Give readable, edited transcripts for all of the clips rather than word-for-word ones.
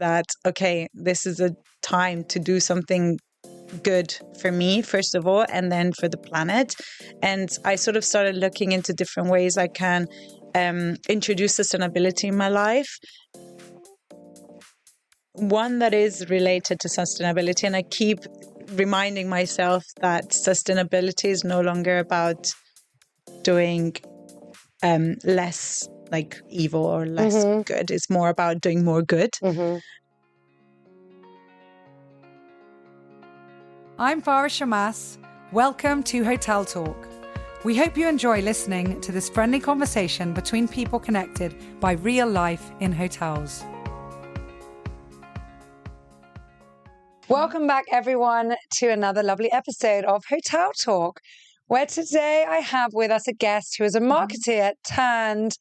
that, okay, this is a time to do something good for me, first of all, and then for the planet. And I sort of started looking into different ways I can introduce sustainability in my life. One that is related to sustainability, and I keep reminding myself that sustainability is no longer about doing less like evil or less good. It's more about doing more good. I'm Farah Shammas. Welcome to Hotel Talk. We hope you enjoy listening to this friendly conversation between people connected by real life in hotels. Welcome back, everyone, to another lovely episode of Hotel Talk, where today I have with us a guest who is a marketeer turned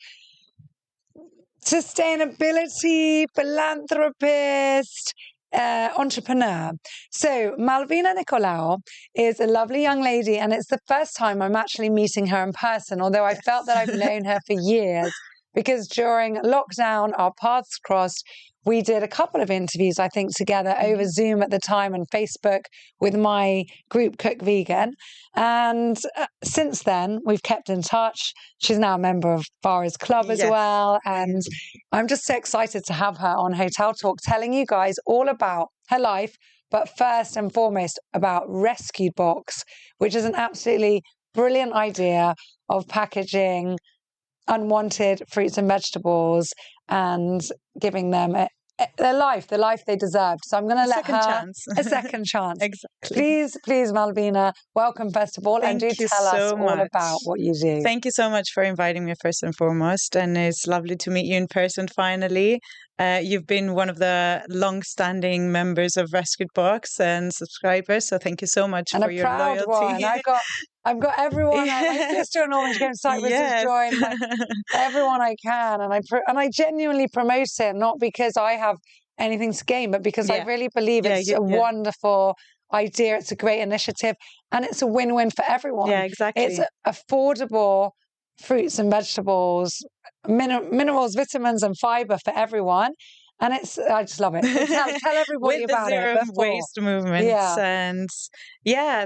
sustainability philanthropist, entrepreneur. So Malvina Nicolaou is a lovely young lady, and it's the first time I'm actually meeting her in person, although I felt that I've known her for years, because during lockdown, our paths crossed. We did a couple of interviews, I think, together over Zoom at the time and Facebook with my group Cook Vegan. And since then, we've kept in touch. She's now a member of Farah's Club as well. And I'm just so excited to have her on Hotel Talk, telling you guys all about her life, but first and foremost about Rescuedbox, which is an absolutely brilliant idea of packaging unwanted fruits and vegetables and giving them the life they deserved. So I'm going to let her a second chance. Exactly. Please, Malvina, welcome first of all, and do tell us all about what you do. Thank you so much for inviting me first and foremost, and it's lovely to meet you in person finally. You've been one of the long-standing members of Rescuedbox and subscribers, so thank you so much for your loyalty. One. I've got everyone. My sister and all when she came to Cyprus has joined. Everyone I can, and I genuinely promote it, not because I have anything to gain, but because I really believe it's a wonderful idea. It's a great initiative, and it's a win-win for everyone. Yeah, exactly. It's affordable fruits and vegetables, minerals, vitamins, and fiber for everyone. And I just love it. Tell everybody about it. With the zero waste movement.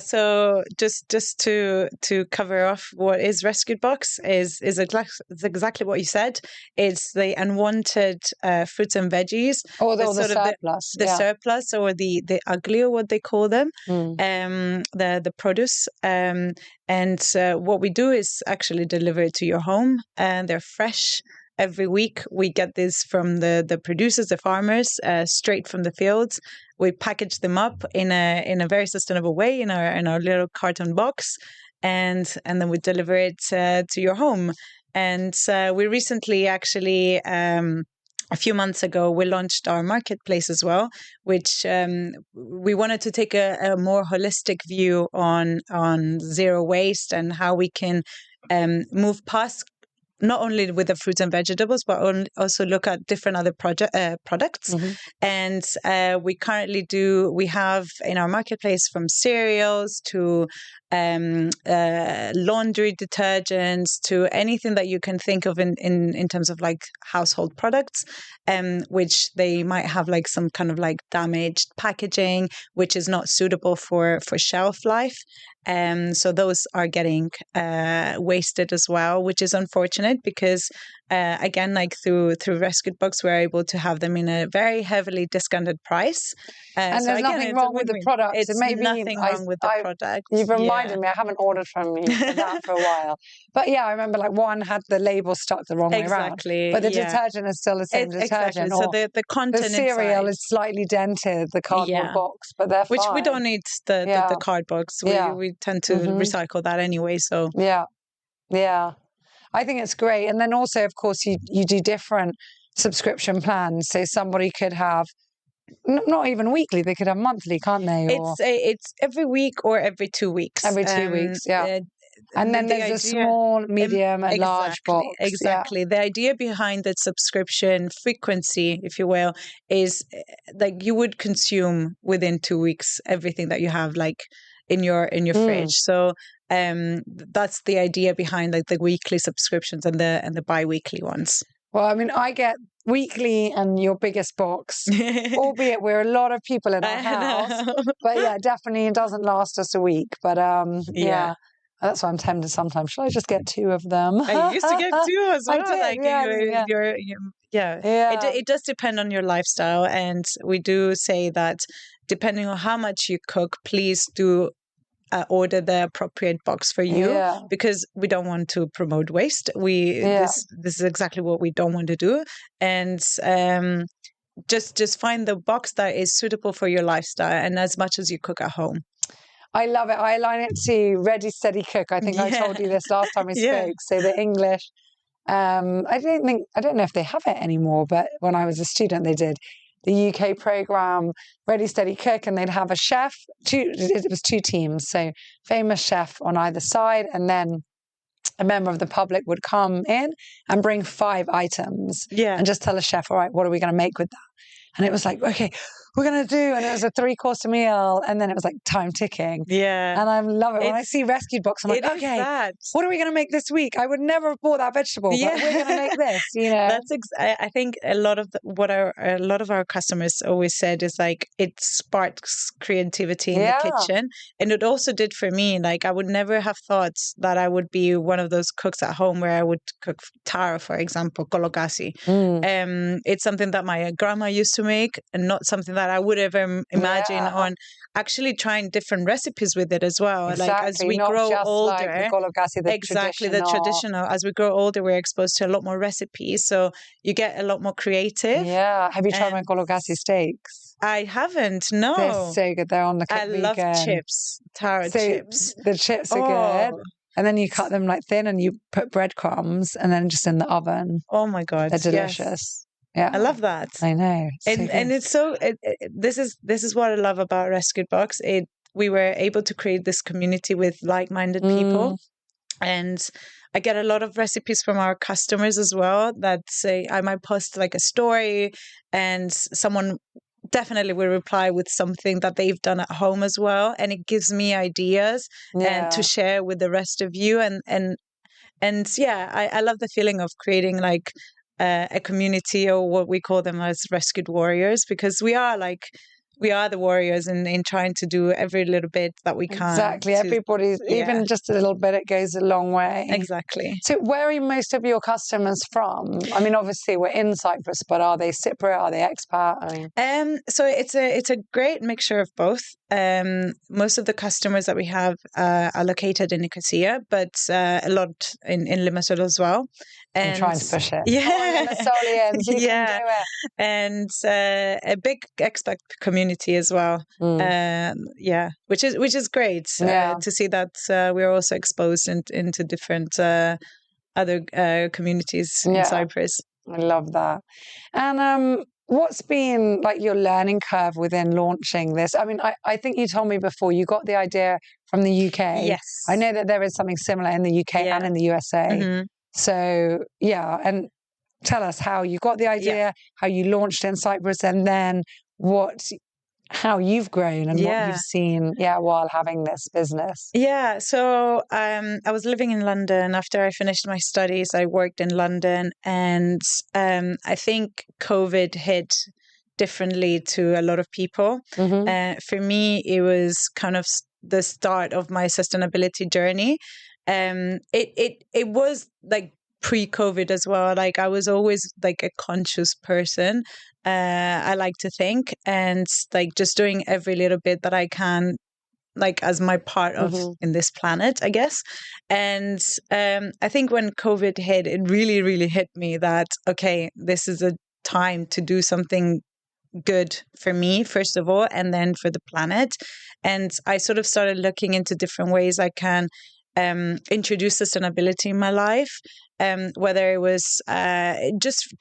So just to cover off what is Rescuedbox is exactly what you said. It's the unwanted fruits and veggies. Or the surplus. The surplus, or the ugly, or what they call them. The produce. And what we do is actually deliver it to your home, and they're fresh. Every week we get this from the producers, the farmers, straight from the fields. We package them up in a very sustainable way in our little carton box, and then we deliver it to your home. And we recently actually a few months ago, we launched our marketplace as well, which we wanted to take a more holistic view on zero waste and how we can move past not only with the fruits and vegetables, but also look at different other products. And we have in our marketplace from cereals to laundry detergents to anything that you can think of in terms of like household products, which they might have like some kind of like damaged packaging, which is not suitable for shelf life. So those are getting wasted as well, which is unfortunate because again, like through Rescuedbox, we're able to have them in a very heavily discounted price. And there's nothing wrong with the product. It's nothing wrong with the product. You've reminded me, I haven't ordered from you for that for a while. But yeah, I remember like one had the label stuck the wrong way around. But the detergent is still the same detergent. So the content the cereal is slightly dented, the cardboard box, but they're fine. Which we don't need the card box. We tend to recycle that anyway. So yeah. I think it's great. And then also, of course, you do different subscription plans. So somebody could have not even weekly; they could have monthly, can't they? It's every week or every 2 weeks. Every 2 weeks, yeah. And then there's a small, medium, and large box. Exactly. Yeah. The idea behind the subscription frequency, if you will, is like you would consume within 2 weeks everything that you have, like in your fridge. So that's the idea behind like the weekly subscriptions and the bi-weekly ones. Well, I mean, I get weekly and your biggest box, albeit we're a lot of people in our house. But yeah, definitely it doesn't last us a week. But yeah. That's why I'm tempted sometimes. Should I just get 2 of them? I used to get 2 as well. I did, Like It does depend on your lifestyle, and we do say that depending on how much you cook, please do order the appropriate box for you, because we don't want to promote waste. This is exactly what we don't want to do, and just find the box that is suitable for your lifestyle, and as much as you cook at home. I love it. I align it to Ready, Steady, Cook. I think I told you this last time we spoke. So the English, I don't know if they have it anymore, but when I was a student, they did the UK program, Ready, Steady, Cook, and they'd have a chef. It was 2 teams. So famous chef on either side, and then a member of the public would come in and bring 5 items and just tell a chef, all right, what are we going to make with that? And it was like, okay, we're going to do, and it was a 3-course meal, and then it was like time ticking. Yeah. And I love it. When I see Rescuedbox, I'm like, okay, what are we going to make this week? I would never have bought that vegetable, but we're going to make this, you know? I think a lot of a lot of our customers always said is like, it sparks creativity in the kitchen. And it also did for me. Like, I would never have thought that I would be one of those cooks at home where I would cook taro, for example, kologasi. It's something that my grandma used to make, and not something that I would ever imagine on actually trying different recipes with it as well. Exactly. Like, as we grow older, like the traditional. As we grow older, we're exposed to a lot more recipes, so you get a lot more creative. Yeah. Have you tried my kologasi steaks? I haven't. No. They're so good. They're on the I love chips, taro chips. The chips are good. And then you cut them like thin, and you put breadcrumbs, and then just in the oven. Oh my God. They're delicious. Yeah, I love that. I know, and it's so. This is what I love about Rescuedbox. We were able to create this community with like-minded people, and I get a lot of recipes from our customers as well. That say, I might post like a story, and someone definitely will reply with something that they've done at home as well, and it gives me ideas and to share with the rest of you. And yeah, I love the feeling of creating like a community, or what we call them as rescued warriors, because we are the warriors in trying to do every little bit that we can. Exactly. Everybody's, even just a little bit, it goes a long way. Exactly. So where are most of your customers from? I mean, obviously we're in Cyprus, but are they Cypriot? Are they expat? I mean... So it's a great mixture of both. Most of the customers that we have are located in Nicosia, but a lot in Limassol as well. And trying to push it. Yeah. Limassolians, you can do it. And a big expat community as well. Which is great to see that we're also exposed into different other communities in Cyprus. I love that. And what's been like your learning curve within launching this? I mean, I think you told me before you got the idea from the UK. Yes. I know that there is something similar in the UK and in the USA. Mm-hmm. So, and tell us how you got the idea, how you launched in Cyprus, and then how you've grown and what you've seen, while having this business. Yeah, so I was living in London. After I finished my studies, I worked in London, and I think COVID hit differently to a lot of people. Mm-hmm. For me, it was kind of the start of my sustainability journey. It was like pre-COVID as well. Like, I was always like a conscious person. I like to think, and like just doing every little bit that I can, like as my part of in this planet, I guess. And I think when COVID hit, it really, really hit me that, okay, this is a time to do something good for me, first of all, and then for the planet. And I sort of started looking into different ways I can introduce sustainability in my life, whether it was just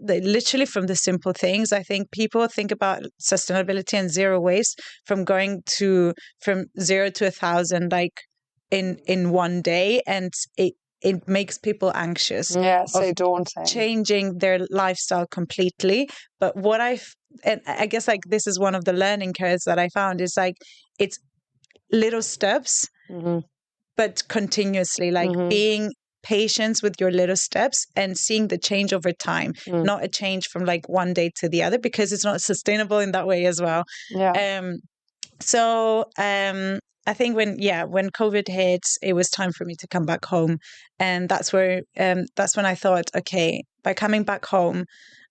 literally from the simple things. I think people think about sustainability and zero waste from 0 to 1,000 like in one day, and it makes people anxious. Yeah, so daunting. Changing their lifestyle completely. But and I guess like this is one of the learning curves that I found, is like it's little steps. Mm-hmm. But continuously, like being patience with your little steps and seeing the change over time, not a change from like one day to the other, because it's not sustainable in that way as well. So I think when COVID hit, it was time for me to come back home, and that's when I thought, okay, by coming back home,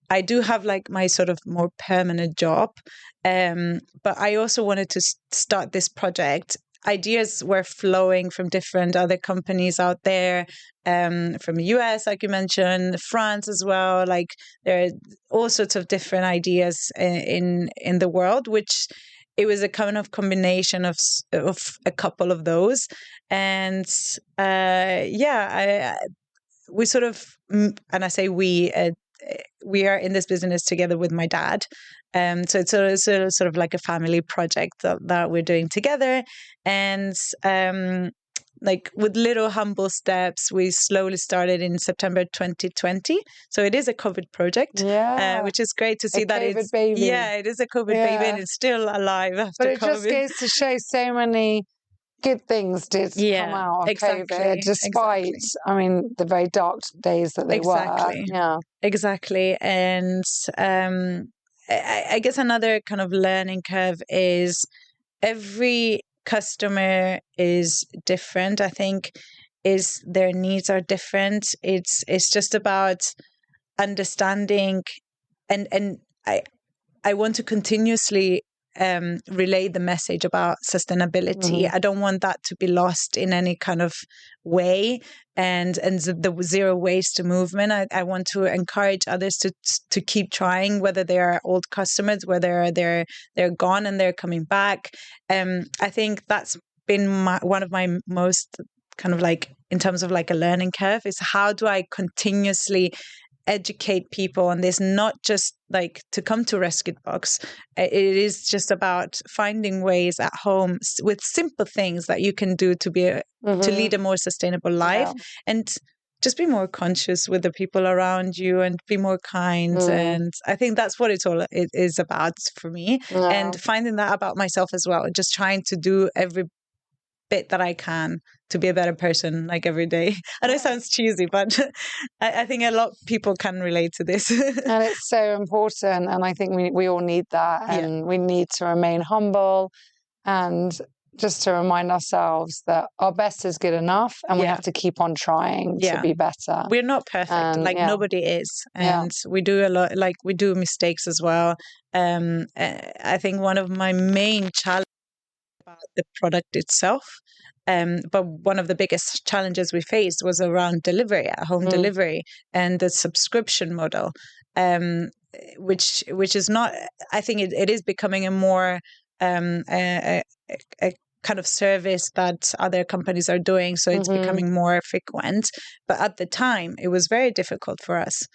I do have like my sort of more permanent job, but I also wanted to start this project. Ideas were flowing from different other companies out there, from the US, like you mentioned, France as well. Like there are all sorts of different ideas in the world, which it was a kind of combination of a couple of those. And we sort of, and I say we are in this business together with my dad. So it's sort of like a family project that we're doing together. And like with little humble steps, we slowly started in September 2020. So it is a COVID project, which is great to see that it's baby. Yeah, it is a COVID baby, and it's still alive after COVID. But it just goes to show so many good things did come out of COVID, despite, I mean, the very dark days that they were. Yeah, exactly. And I guess another kind of learning curve is every customer is different. I think their needs are different. It's just about understanding, and I want to continuously relay the message about sustainability. I don't want that to be lost in any kind of way, and the zero waste movement. I want to encourage others to keep trying, whether they are old customers, whether they're gone and they're coming back. I think that's been one of my most kind of like, in terms of like a learning curve, is how do I continuously educate people on this, not just like to come to Rescuedbox. It is just about finding ways at home with simple things that you can do to be to lead a more sustainable life, and just be more conscious with the people around you and be more kind. And I think that's what it is about for me, and finding that about myself as well, just trying to do every bit that I can to be a better person, like every day. I know it sounds cheesy, but I think a lot of people can relate to this. And it's so important, and I think we all need that, and we need to remain humble, and just to remind ourselves that our best is good enough, and we have to keep on trying to be better. We're not perfect, nobody is, and we do a lot, like we do mistakes as well. I think one of my main challenges about the product itself, but one of the biggest challenges we faced was around delivery, at home delivery, and the subscription model, which is not. I think it is becoming a more a kind of service that other companies are doing, so it's becoming more frequent. But at the time, it was very difficult for us.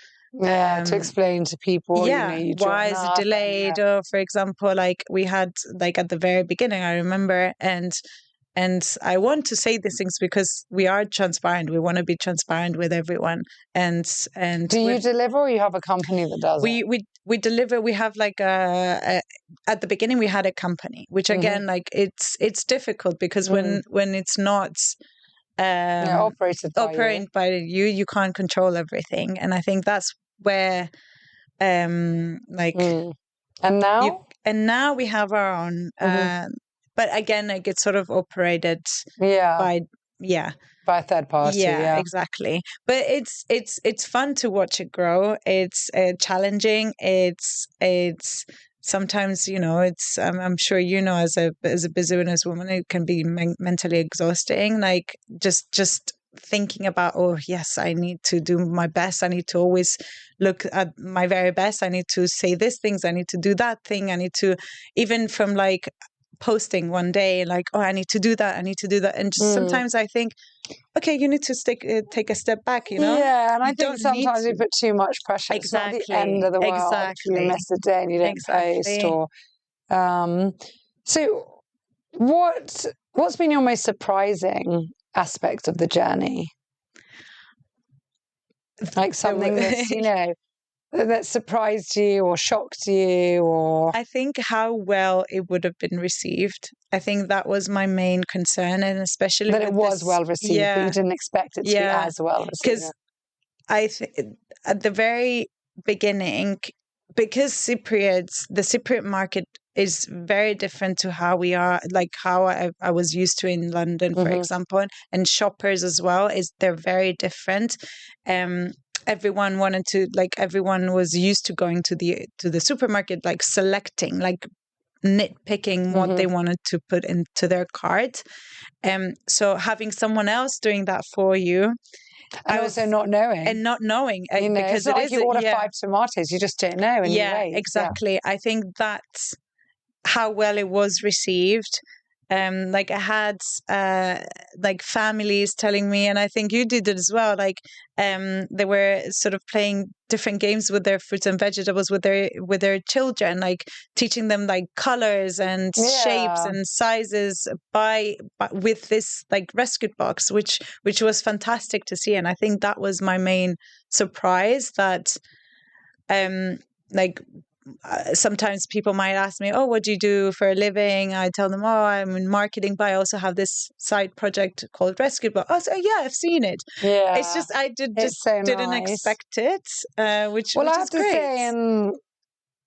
To explain to people, why is it delayed? Or, for example, like we had, like at the very beginning, I remember, and I want to say these things because we are transparent. We want to be transparent with everyone. And do you deliver, or you have a company that does it? We deliver. We have like at the beginning we had a company, which again, like it's difficult because when it's not operated by you can't control everything, and I think that's where like and now we have our own but again, like it's sort of operated by a third party. Exactly. But it's fun to watch it grow. It's challenging. It's sometimes, it's I'm sure as a businesswoman, it can be mentally exhausting. Like just thinking about, oh yes, I need to do my best. I need to always look at my very best. I need to say these things. I need to do that thing. I need to, even from like posting one day, like, oh, I need to do that. And just sometimes I think, okay, you need to take a step back, Yeah, and I think sometimes we put too much pressure. Exactly. It's not the end of the world if you miss a day and you don't post. Or so what's been your most surprising aspect of the journey? Like something that's that surprised you or shocked you, or I think how well it would have been received. I think that was my main concern, and especially that with it was well received, but you didn't expect it to be as well received. Because I think at the very beginning, because the Cypriot market is very different to how we are, like how I was used to in London, for example, and shoppers as well, they're very different. Everyone was used to going to the supermarket, like selecting, like nitpicking what they wanted to put into their cart. So having someone else doing that for you, and also not knowing, because it's not like you order 5 tomatoes, you just don't know. And exactly. Yeah. I think that's how well it was received. Like I had like families telling me, and I think you did it as well, like they were sort of playing different games with their fruits and vegetables with their children, like teaching them like colors and shapes and sizes with this like Rescuedbox, which was fantastic to see. And I think that was my main surprise, that like sometimes people might ask me, oh, what do you do for a living? I tell them, oh, I'm in marketing, but I also have this side project called Rescuedbox. Oh, so yeah, I've seen it. Yeah, it's just I didn't expect it, which I have is great. To say,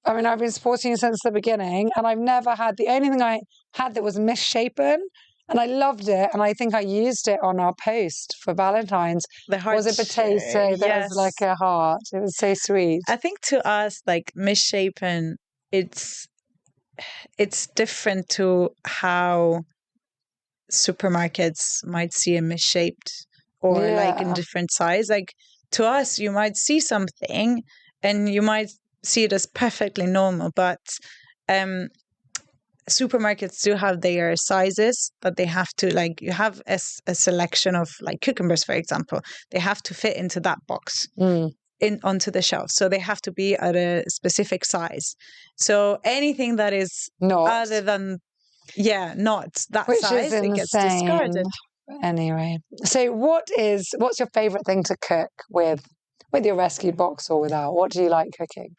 I mean, I've been supporting you since the beginning, and I've never had, the only thing I had that was misshapen, and I loved it, and I think I used it on our post for Valentine's. Was a potato that was like a heart. It was so sweet. I think to us, like misshapen, it's different to how supermarkets might see a misshaped or like in different size. Like to us, you might see something and you might see it as perfectly normal, but supermarkets do have their sizes that they have to, like, you have a selection of like cucumbers, for example, they have to fit into that box onto the shelf, so they have to be at a specific size. So anything that is other than not that size, it gets discarded. Anyway, so what's your favorite thing to cook with your Rescuedbox or without? What do you like cooking?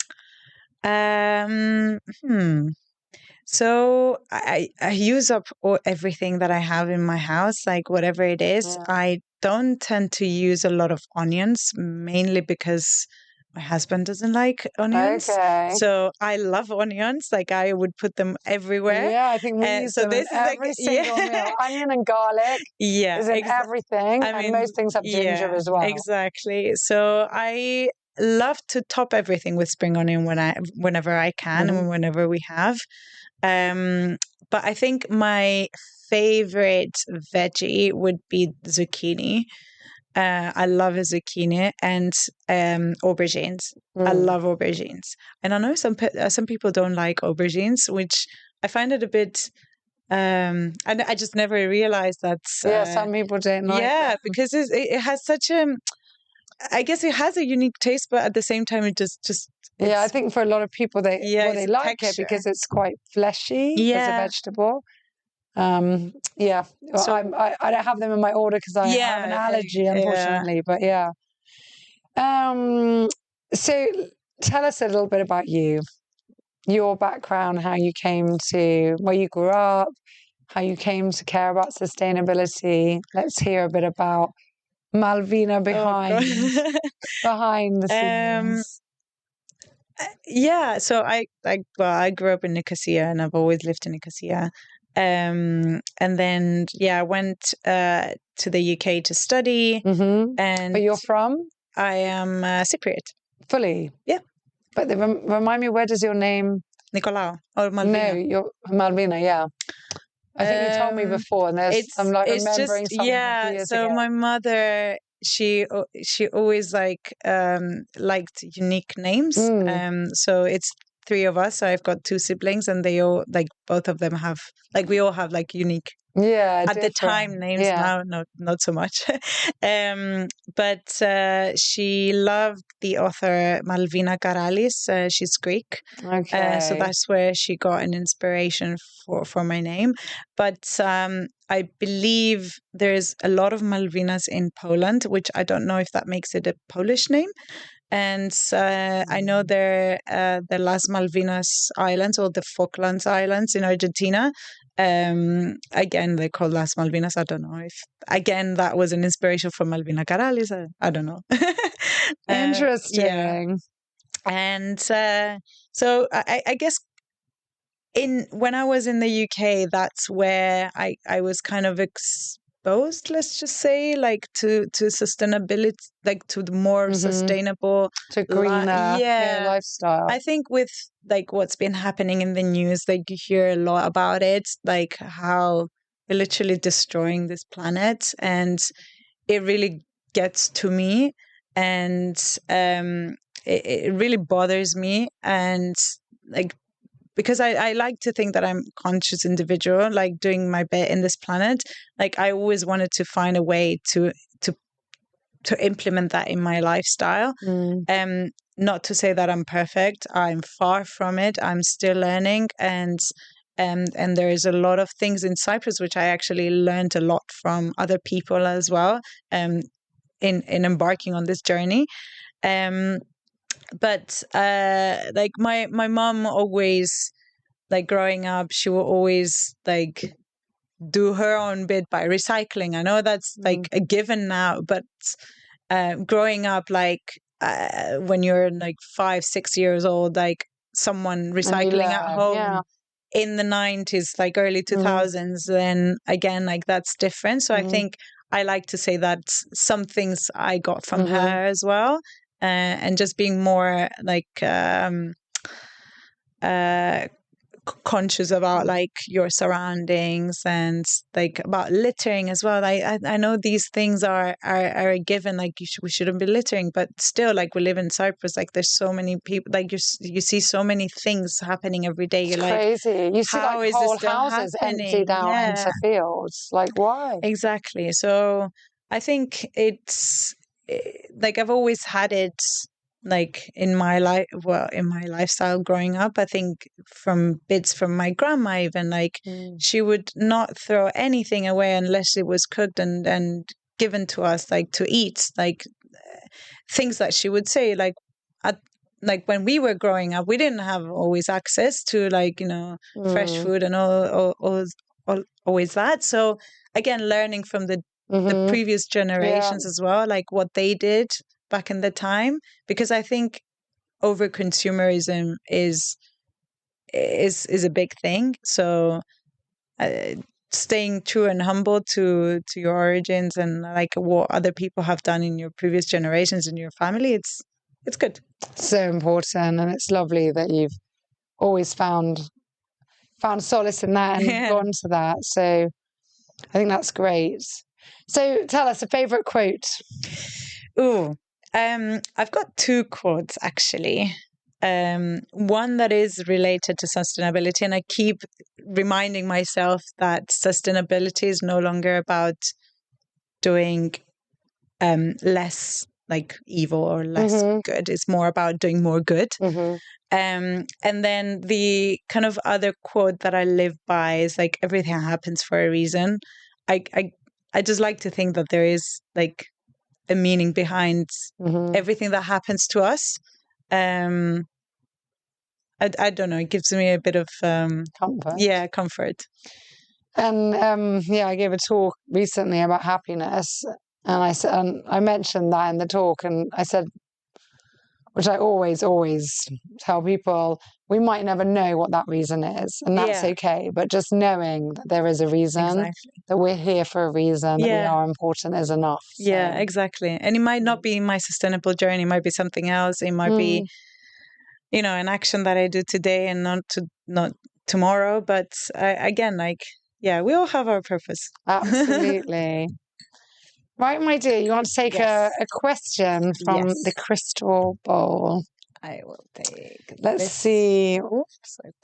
So I use up everything that I have in my house, like whatever it is. I don't tend to use a lot of onions, mainly because my husband doesn't like onions. Okay. So I love onions. Like I would put them everywhere. Yeah, I think we use them in every single meal. Onion and garlic is in everything. I mean, and most things have ginger as well. Exactly. So I love to top everything with spring onion whenever I can and whenever we have. But I think my favorite veggie would be zucchini. I love a zucchini and aubergines. I love aubergines. And I know some people don't like aubergines, which I find it a bit... and I just never realized that. Some people don't like them. Because it has such a... I guess it has a unique taste, but at the same time, it just I think for a lot of people, they like it because it's quite fleshy as a vegetable. So, I don't have them in my order because I have an allergy, unfortunately. But so tell us a little bit about you, your background, how you came to where you grew up, how you came to care about sustainability. Let's hear a bit about Malvina behind the scenes. So I grew up in Nicosia, and I've always lived in Nicosia. And then I went to the UK to study. And but you're from? I am Cypriot. Fully? Yeah. But remind me, where does your name... Nicolaou or Malvina? No, you're Malvina, yeah. I think you told me before, and I'm like remembering something years ago. My mother, she always liked unique names. So it's 3 of us. So I've got 2 siblings, and they all, like, both of them have, like, we all have like unique at the time names. Now not so much. But she loved the author Malvina Nicolaou. She's Greek. Okay. So that's where she got an inspiration for my name. But I believe there's a lot of Malvinas in Poland, which I don't know if that makes it a Polish name. And I know they're the Las Malvinas Islands, or the Falklands Islands in Argentina. Again, they're called Las Malvinas. I don't know if, again, that was an inspiration from Malvina Corales. I don't know. Interesting. Yeah. And so I guess when I was in the UK, that's where I was kind of exposed, let's just say, like to sustainability, like to the more sustainable, to greener lifestyle. I think with like what's been happening in the news, like you hear a lot about it, like how we're literally destroying this planet, and it really gets to me, and it really bothers me, and like, because I like to think that I'm a conscious individual, like doing my bit in this planet. Like I always wanted to find a way to implement that in my lifestyle. Not to say that I'm perfect. I'm far from it. I'm still learning, and there is a lot of things in Cyprus which I actually learned a lot from other people as well. In embarking on this journey. But like my mom always, like growing up, she will always like do her own bit by recycling. I know that's like a given now, but growing up, like when you're like 5-6 years old, like someone recycling at home in the 90s, like early 2000s, then again, like that's different. So I think I like to say that some things I got from her as well, and just being more like conscious about like your surroundings, and like about littering as well. I know these things are a given, like we shouldn't be littering, but still, like we live in Cyprus, like there's so many people, like you see so many things happening every day. You're like, crazy. You see like whole houses emptied out into fields. Like, why? Exactly. So I think it's like I've always had it, like in my life, well, in my lifestyle growing up. I think from bits from my grandma, even, like she would not throw anything away unless it was cooked and given to us, like to eat, like things that she would say, like like when we were growing up, we didn't have always access to, like, fresh food and always that. So again, learning from the previous generations as well, like what they did back in the time, because I think over consumerism is a big thing. So staying true and humble to your origins, and like what other people have done in your previous generations in your family, it's good. So important, and it's lovely that you've always found solace in that and gone to that. So I think that's great. So tell us a favorite quote. Ooh, I've got two quotes actually. One that is related to sustainability, and I keep reminding myself that sustainability is no longer about doing less like evil or less good. It's more about doing more good. And then the kind of other quote that I live by is like, everything happens for a reason. I just like to think that there is like a meaning behind everything that happens to us. I don't know. It gives me a bit of comfort. Yeah, comfort. And I gave a talk recently about happiness, and I said, and I mentioned that in the talk, and I said, which I always tell people, we might never know what that reason is, and that's okay. But just knowing that there is a reason, that we're here for a reason, that we are important is enough. So. Yeah, exactly. And it might not be my sustainable journey. It might be something else. It might be, an action that I do today and not tomorrow. But again, like, we all have our purpose. Absolutely. Right, my dear, you want to take a question from the crystal bowl? I will take. Let's see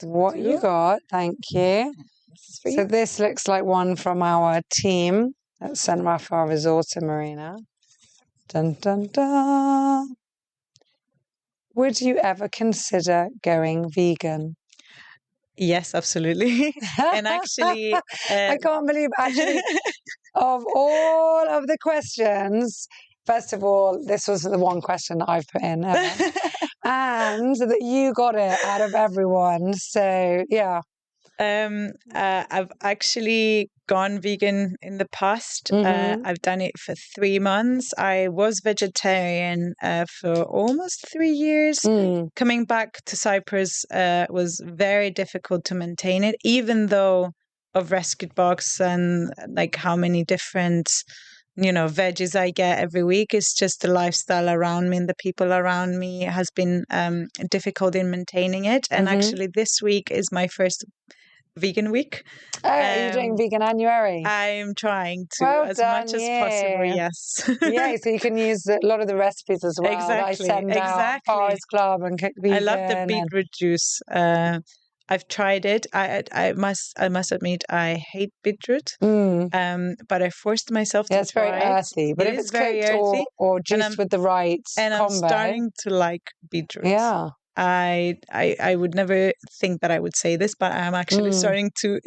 what you got. Thank you. So this looks like one from our team at San Rafael Resort and Marina. Dun, dun, dun. Would you ever consider going vegan? Yes, absolutely. And actually, I can't believe, actually, of all of the questions, first of all, this was the one question that I've put in ever. And that you got it out of everyone. So, yeah. I've actually gone vegan in the past. I've done it for 3 months. I was vegetarian for almost 3 years. Coming back to Cyprus was very difficult to maintain it, even though of Rescuedbox and like how many different veggies I get every week. It's just the lifestyle around me and the people around me has been difficult in maintaining it. And actually this week is my first vegan week. Oh, are you doing veganuary? I'm trying to much as possible, yes. Yeah, so you can use a lot of the recipes as well. Exactly. I send out Farah's Club and Cook Vegan. I love the beetroot juice. I've tried it. I must admit I hate beetroot. But I forced myself to try it. It's very earthy, but if it's very cooked or juiced with the right combo. I'm starting to like beetroot. Yeah. I would never think that I would say this, but I'm actually starting to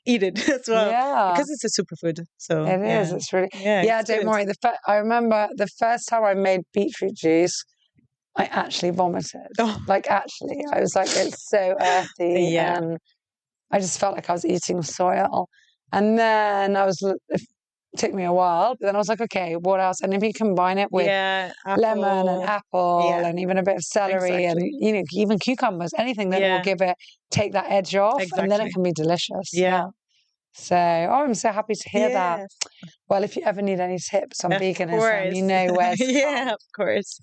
eat it as well. Yeah. Because it's a superfood. So it is. It's really don't worry. I remember the first time I made beetroot juice, I actually vomited. Like actually, I was like, it's so earthy, and I just felt like I was eating soil. And then it took me a while, but then I was like, okay, what else? And if you combine it with lemon and apple and even a bit of celery and even cucumbers, anything that will take that edge off, and then it can be delicious. Yeah. So, I'm so happy to hear that. Well, if you ever need any tips on veganism, you know where to come. Of course.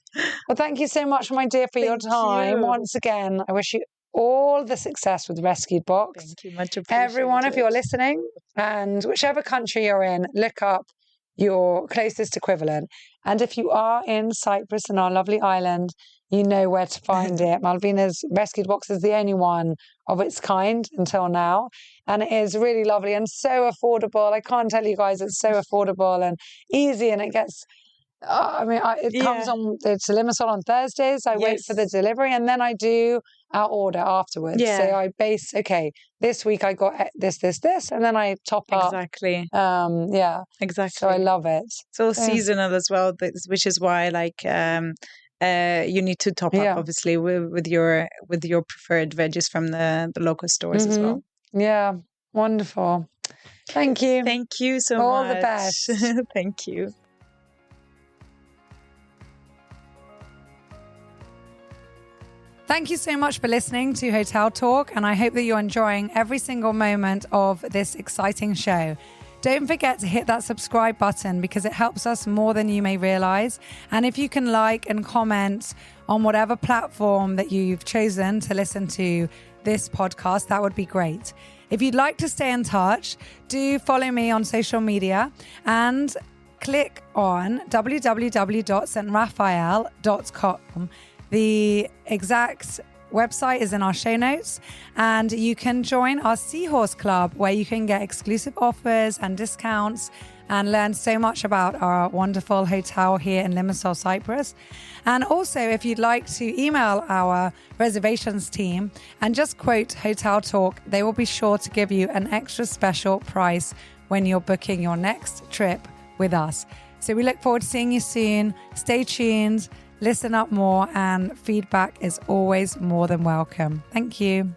Well, thank you so much, my dear, for your time. Once again, I wish you all the success with Rescuedbox. Thank you, much appreciated. Everyone, if you're listening, and whichever country you're in, look up your closest equivalent. And if you are in Cyprus, in our lovely island, you know where to find it. Malvina's Rescuedbox is the only one of its kind until now. And it is really lovely and so affordable. I can't tell you guys, it's so affordable and easy, and it gets... it comes on, it's a Limassol on Thursdays. I wait for the delivery and then I do our order afterwards. So I base, this week I got this, and then I top up. Exactly. Exactly. So I love it. It's all seasonal as well, which is why you need to top up obviously with your preferred veggies from the local stores as well. Yeah, wonderful. Thank you. Thank you so much. All the best. Thank you. Thank you so much for listening to Hotel Talk, and I hope that you're enjoying every single moment of this exciting show. Don't forget to hit that subscribe button because it helps us more than you may realize. And if you can like and comment on whatever platform that you've chosen to listen to this podcast, that would be great. If you'd like to stay in touch, do follow me on social media and click on www.straphael.com. The exact website is in our show notes, and you can join our Seahorse Club where you can get exclusive offers and discounts and learn so much about our wonderful hotel here in Limassol, Cyprus. And also, if you'd like to email our reservations team and just quote Hotel Talk, they will be sure to give you an extra special price when you're booking your next trip with us. So we look forward to seeing you soon. Stay tuned. Listen up more, and feedback is always more than welcome. Thank you.